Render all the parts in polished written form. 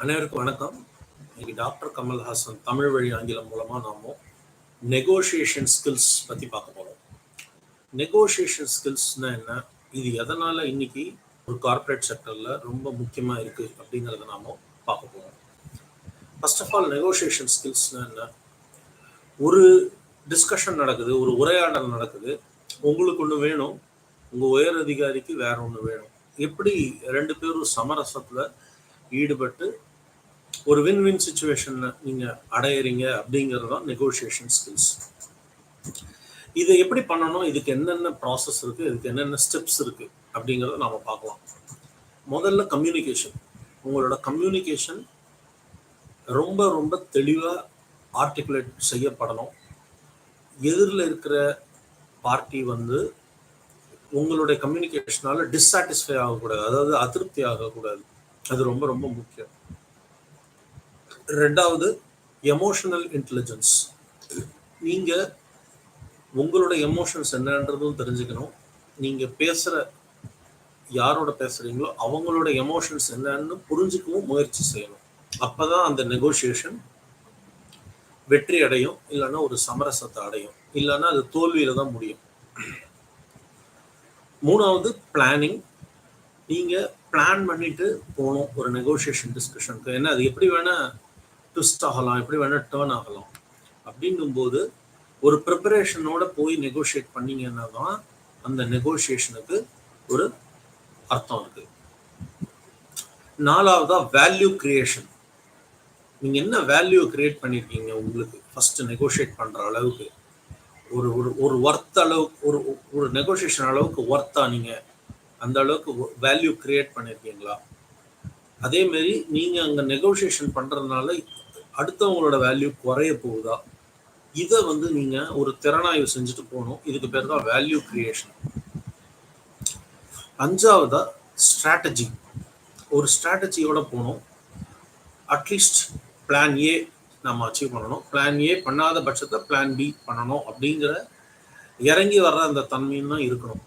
அனைவருக்கும் வணக்கம். இன்னைக்கு டாக்டர் கமல்ஹாசன் தமிழ் வழி ஆங்கிலம் மூலமா நாம நெகோசியேஷன் ஸ்கில்ஸ் பத்தி பார்க்க போறோம். நெகோசியேஷன் ஸ்கில்ஸ்னா என்ன, இது எதனால இன்னைக்கு ஒரு கார்ப்பரேட் செக்டர்ல ரொம்ப முக்கியமா இருக்கு அப்படிங்கிறத நாம பார்க்க போறோம். ஃபர்ஸ்ட் ஆஃப் ஆல், நெகோசியேஷன் ஸ்கில்ஸ்னா என்ன? ஒரு டிஸ்கஷன் நடக்குது, ஒரு உரையாடல் நடக்குது. உங்களுக்கு ஒன்று வேணும், உங்க உயர் அதிகாரிக்கு வேற ஒன்று வேணும். எப்படி ரெண்டு பேரும் சமரசத்துல ஈடுபட்டு ஒரு வின் வின் சுச்சுவேஷன் நீங்க அடையிறீங்க அப்படிங்கிறது தான் நெகோசியேஷன் ஸ்கில்ஸ். இதை எப்படி பண்ணணும், இதுக்கு என்னென்ன ப்ராசஸ் இருக்கு, இதுக்கு என்னென்ன ஸ்டெப்ஸ் இருக்கு அப்படிங்கிறத நாம பார்க்கலாம். முதல்ல கம்யூனிகேஷன். உங்களோட கம்யூனிகேஷன் ரொம்ப ரொம்ப தெளிவா ஆர்டிகுலேட் செய்யப்படணும். எதிரில் இருக்கிற பார்ட்டி உங்களுடைய கம்யூனிகேஷனால டிஸ்சாட்டிஸ்ஃபை ஆகக்கூடாது, அதாவது அதிருப்தி ஆகக்கூடாது. அது ரொம்ப ரொம்ப முக்கியம். ரெண்டாவது, எமோஷனல் இன்டெலிஜென்ஸ். நீங்க உங்களோட எமோஷன்ஸ் என்னன்றதும் தெரிஞ்சுக்கணும். நீங்க யாரோட பேசுறீங்களோ அவங்களோட எமோஷன்ஸ் என்னன்னு புரிஞ்சுக்கவும் முயற்சி செய்யணும். அப்பதான் அந்த நெகோசியேஷன் வெற்றி அடையும், இல்லைன்னா ஒரு சமரசத்தை அடையும், இல்லைன்னா அது தோல்வியில தான் முடியும். மூணாவது, பிளானிங். நீங்க பிளான் பண்ணிட்டு போகணும் ஒரு நெகோசியேஷன் டிஸ்கஷனுக்கு. ஏன்னா அது எப்படி வேணா ட்விஸ்ட் ஆகலாம், எப்படி வேணா டேர்ன் ஆகலாம். அப்படிங்கும்போது ஒரு ப்ரிப்பரேஷனோட போய் நெகோஷியேட் பண்ணீங்கன்னா தான் அந்த நெகோசியேஷனுக்கு ஒரு அர்த்தம் இருக்கு. நாலாவதா, வேல்யூ கிரியேஷன். நீங்க என்ன வேல்யூ கிரியேட் பண்ணிருக்கீங்க உங்களுக்கு ஃபர்ஸ்ட் நெகோஷியேட் பண்ற அளவுக்கு, ஒரு ஒரு ஒர்த் அளவுக்கு, ஒரு நெகோசியேஷன் அளவுக்கு ஒர்த்தா நீங்க அந்த அளவுக்கு வேல்யூ கிரியேட் பண்ணிருக்கீங்களா? அதே மாதிரி நீங்க அங்க நெகோசியேஷன் பண்றதுனால அடுத்தவங்களோட வேல்யூ குறைய போகுதா? இதை நீங்க ஒரு திறனாய்வு செஞ்சுட்டு போகணும். இதுக்கு பேர் தான் வேல்யூ கிரியேஷன். அஞ்சாவதா, ஸ்ட்ராட்டஜி. ஒரு ஸ்ட்ராட்டஜியோட போகணும். அட்லீஸ்ட் பிளான் ஏ நம்ம அச்சீவ் பண்ணணும், பிளான் ஏ பண்ணாத பட்சத்தை பிளான் பி பண்ணணும் அப்படிங்கிற இறங்கி வர்ற அந்த தன்மையும் தான் இருக்கணும்.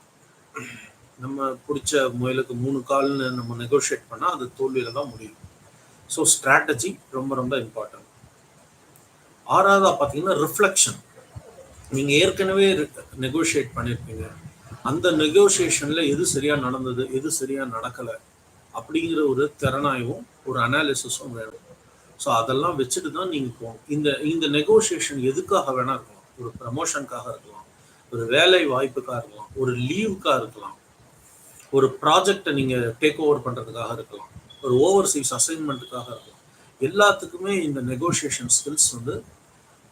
நம்ம பிடிச்ச முயலுக்கு 3 கால்னு நம்ம நெகோஷியேட் பண்ணால் அது தோல்வியில தான் முடியும். ஸோ ஸ்ட்ராட்டஜி ரொம்ப ரொம்ப இம்பார்ட்டன்ட். ஆறாவதா பார்த்தீங்கன்னா ரிஃப்ளெக்ஷன். நீங்கள் ஏற்கனவே நெகோஷியேட் பண்ணியிருப்பீங்க, அந்த நெகோசியேஷனில் எது சரியாக நடந்தது, எது சரியாக நடக்கலை அப்படிங்கிற ஒரு திறனாய்வும் ஒரு அனாலிசிஸும் வேணும். ஸோ அதெல்லாம் வச்சுட்டு தான் நீங்கள் போகணும். இந்த நெகோசியேஷன் எதுக்காக வேணா இருக்கலாம். ஒரு ப்ரமோஷனுக்காக இருக்கலாம், ஒரு வேலை வாய்ப்புக்காக இருக்கலாம், ஒரு லீவுக்காக இருக்கலாம், ஒரு ப்ராஜெக்டை நீங்கள் டேக் ஓவர் பண்ணுறதுக்காக இருக்கலாம், ஒரு ஓவர்சீஸ் அசைன்மெண்ட்டுக்காக இருக்கலாம். எல்லாத்துக்குமே இந்த நெகோசியேஷன் ஸ்கில்ஸ்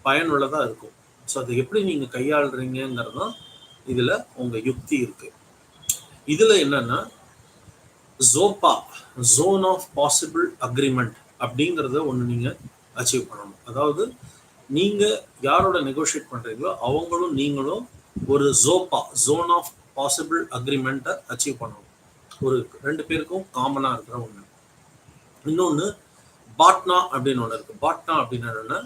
பயனுள்ளதாக இருக்கும். ஸோ அதை எப்படி நீங்கள் கையாளுறீங்கிறது தான் இதில் உங்கள் யுக்தி இருக்கு. இதில் என்னன்னா, ஜோபா, ஜோன் ஆஃப் பாசிபிள் அக்ரிமெண்ட் அப்படிங்கிறத ஒன்று நீங்கள் அச்சீவ் பண்ணணும். அதாவது நீங்கள் யாரோட நெகோஷியேட் பண்ணுறீங்களோ அவங்களும் நீங்களும் ஒரு ஜோன் ஆஃப் பாசிபிள் அக்ரிமெண்ட்டை அச்சீவ் பண்ணணும். ஒரு ரெண்டு பேருக்கும் காமனாக இருக்கிற ஒன்று. இன்னொன்று, பாட்னா அப்படின்னு ஒன்று இருக்கு. பாட்னா அப்படின்னு என்னன்னா,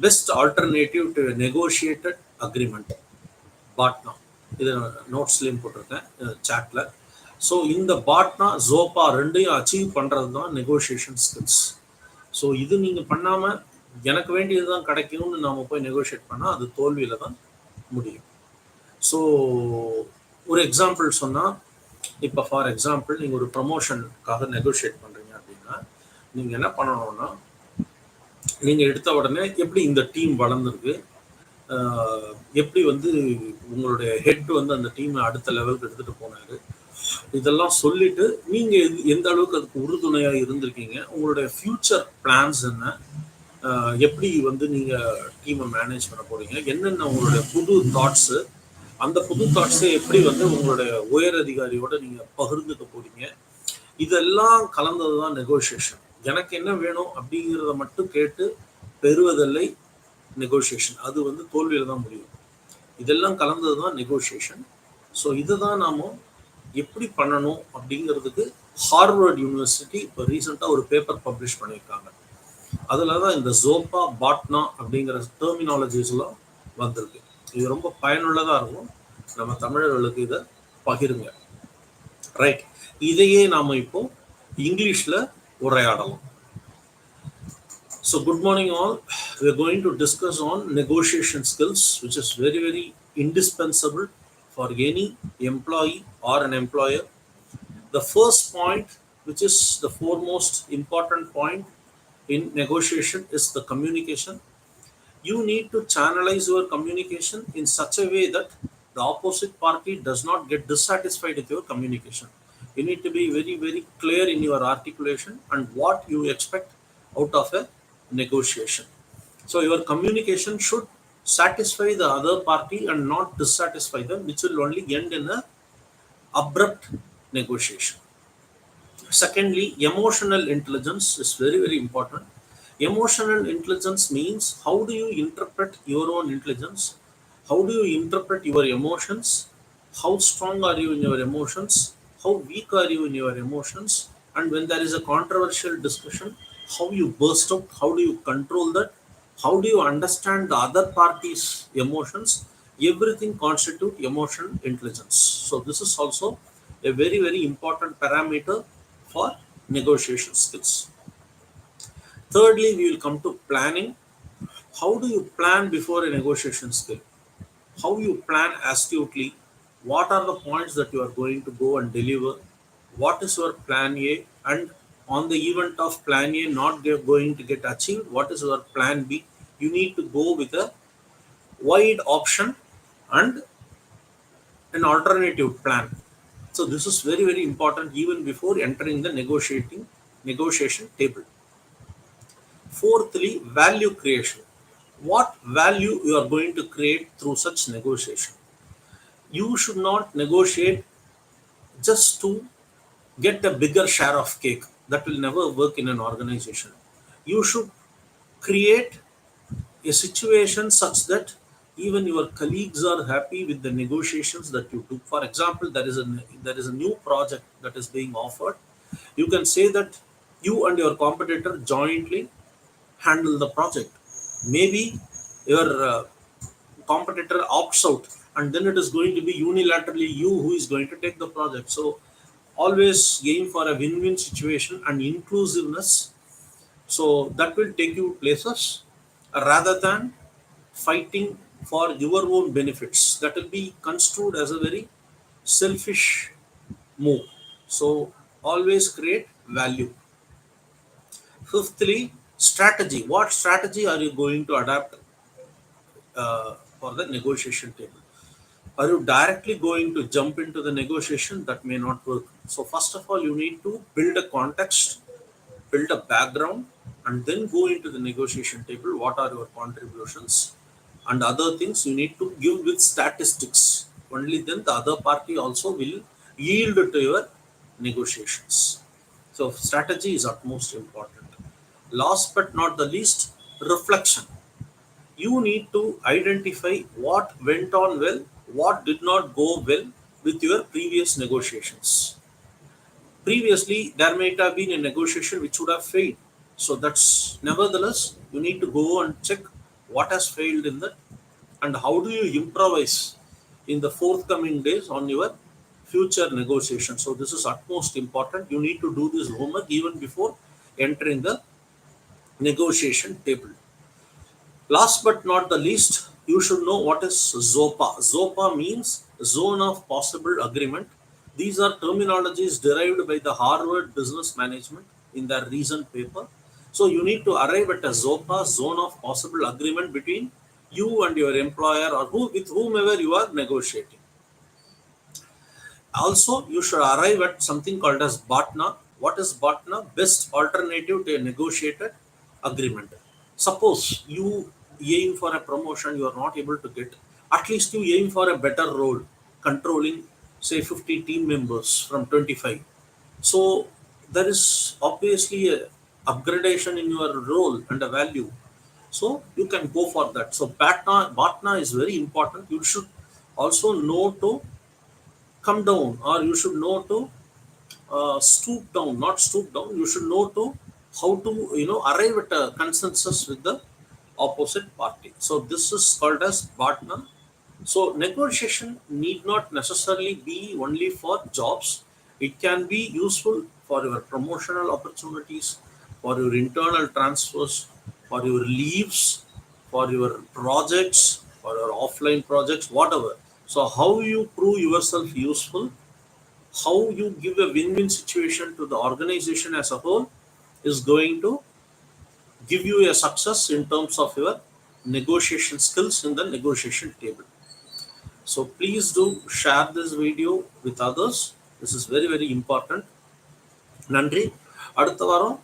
best alternative to negotiated agreement. Patna இது நோட்ஸ்லையும் போட்டிருக்கேன் சாட்ல. ஸோ இந்த பாட்னா ஜோபா ரெண்டையும் அச்சீவ் பண்ணுறது தான் நெகோசியேஷன் ஸ்கில்ஸ். ஸோ இது நீங்கள் பண்ணாமல் எனக்கு வேண்டியது தான் கிடைக்கும்னு நாம் போய் நெகோஷியேட் பண்ணால் அது தோல்வியில் தான் முடியும். ஸோ ஒரு எக்ஸாம்பிள் சொன்னால், இப்போ ஃபார் எக்ஸாம்பிள் நீங்கள் ஒரு ப்ரமோஷனுக்காக நெகோஷியேட் பண்ணுறீங்க அப்படின்னா நீங்கள் என்ன பண்ணணும்னா, நீங்கள் எடுத்த உடனே எப்படி இந்த டீம் வளர்ந்துருக்கு, எப்படி உங்களுடைய ஹெட் அந்த டீமை அடுத்த லெவலுக்கு எடுத்துகிட்டு போனாரு, இதெல்லாம் சொல்லிட்டு நீங்கள் எந்த அளவுக்கு அதுக்கு உறுதுணையாக இருந்திருக்கீங்க, உங்களுடைய ஃபியூச்சர் பிளான்ஸ் என்ன, எப்படி நீங்கள் டீமை மேனேஜ் பண்ண போறீங்க, என்னென்ன உங்களுடைய புது தாட்ஸு, அந்த புது தாட்ஸை எப்படி உங்களுடைய உயர் அதிகாரியோட நீங்கள் பகிர்ந்துக்க போறீங்க, இதெல்லாம் கலந்தது தான் நெகோசியேஷன். எனக்கு என்ன வேணும் அப்படிங்கிறத மட்டும் கேட்டு பெறுவதில்லை நெகோசியேஷன். அது தோல்வியில தான் முடியும். இதெல்லாம் கலந்தது தான் நெகோசியேஷன். ஸோ இதை தான் நாம எப்படி பண்ணணும் அப்படிங்கிறதுக்கு ஹார்வர்ட் யூனிவர்சிட்டி இப்போ ரீசெண்டாக ஒரு பேப்பர் பப்ளிஷ் பண்ணியிருக்காங்க. அதில் தான் இந்த ஜோபா, பாட்னா அப்படிங்கிற டெர்மினாலஜிஸ்லாம் வந்திருக்கு. இது ரொம்ப பயனுள்ளதாக இருக்கும். நம்ம தமிழர்களுக்கு இதை பகிருங்க. ரைட், இதையே நாம் இப்போ இங்கிலீஷில் உரையாடலாம். So, good morning, all. We are going to discuss on negotiation skills, which is very, very indispensable for any employee or an employer. The first point, which is the foremost important point in negotiation, is the communication. You need to channelize your communication in such a way that the opposite party does not get dissatisfied with your communication. You need to be very, very clear in your articulation and what you expect out of a negotiation. So your communication should satisfy the other party and not dissatisfy them, which will only end in a abrupt negotiation. Secondly, emotional intelligence is very, very important. Emotional intelligence means how do you interpret your own intelligence? How do you interpret your emotions? How strong are you in your emotions? How weak are you in your emotions? And when there is a controversial discussion, how you burst out? How do you control that? How do you understand the other party's emotions? Everything constitute emotional intelligence. So this is also a very, very important parameter for negotiation skills. Thirdly, we will come to planning. How do you plan before a negotiation skill? How you plan astutely? What are the points that you are going to go and deliver? What is your plan A? And on the event of plan A not going to get achieved, what is your plan B? You need to go with a wide option and an alternative plan. So this is very, very important even before entering the negotiation table. Fourthly, value creation. What value you are going to create through such negotiation? You should not negotiate just to get a bigger share of cake. That will never work in an organization. You should create a situation such that even your colleagues are happy with the negotiations that you do. For example, there is a new project that is being offered. You can say that you and your competitor jointly handle the project. Maybe your competitor opts out, and then it is going to be unilaterally you who is going to take the project. So always aim for a win-win situation and inclusiveness. So that will take you places rather than fighting for your own benefits. That will be construed as a very selfish move. So always create value. Fifthly, strategy. What strategy are you going to adapt for the negotiation table? Are you directly going to jump into the negotiation? That may not work. So first of all, you need to build a context, build a background, and then go into the negotiation table. What are your contributions and other things you need to give with statistics? Only then the other party also will yield to your negotiations. So strategy is utmost important. Last but not the least, reflection. You need to identify what went on well, what did not go well with your previous negotiations. Previously, there might have been a negotiation which would have failed. So that's nevertheless, you need to go and check what has failed in that and how do you improvise in the forthcoming days on your future negotiation. So this is utmost important. You need to do this homework even before entering the negotiation table. Last but not the least, you should know what is ZOPA. ZOPA means Zone of Possible Agreement. These are terminologies derived by the Harvard Business Management in their recent paper. So you need to arrive at a ZOPA, Zone of Possible Agreement, between you and your employer or with whomever you are negotiating. Also, you should arrive at something called as BATNA. What is BATNA? Best alternative to a negotiated agreement. Suppose you aim for a promotion you are not able to get, at least you aim for a better role, controlling, say, 50 team members from 25. So there is obviously a upgradation in your role and a value. So you can go for that. So BATNA is very important. You should also know to come down, or you should know to stoop down, not stoop down. You should know to how to arrive at a consensus with the opposite party. So this is called as partner. So negotiation need not necessarily be only for jobs. It can be useful for your promotional opportunities, for your internal transfers, for your leaves, for your projects, for your offline projects, whatever. So, how you prove yourself useful, how you give a win-win situation to the organization as a whole is going to give you a success in terms of your negotiation skills in the negotiation table. So please do share this video with others. This is very, very important. நன்றி. அடுத்த வாரம்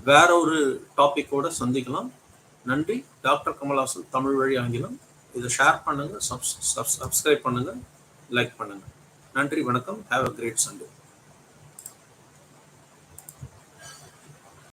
வேற ஒரு டாபிக்கோட சந்திக்கலாம். நன்றி. Doctor Kamal Haasan Tamil வழி ஆங்கிலம். இதை ஷேர் பண்ணுங்க, சப்ஸ்கிரைப் பண்ணுங்க, லைக் பண்ணுங்க. நன்றி, வணக்கம். Have a great Sunday.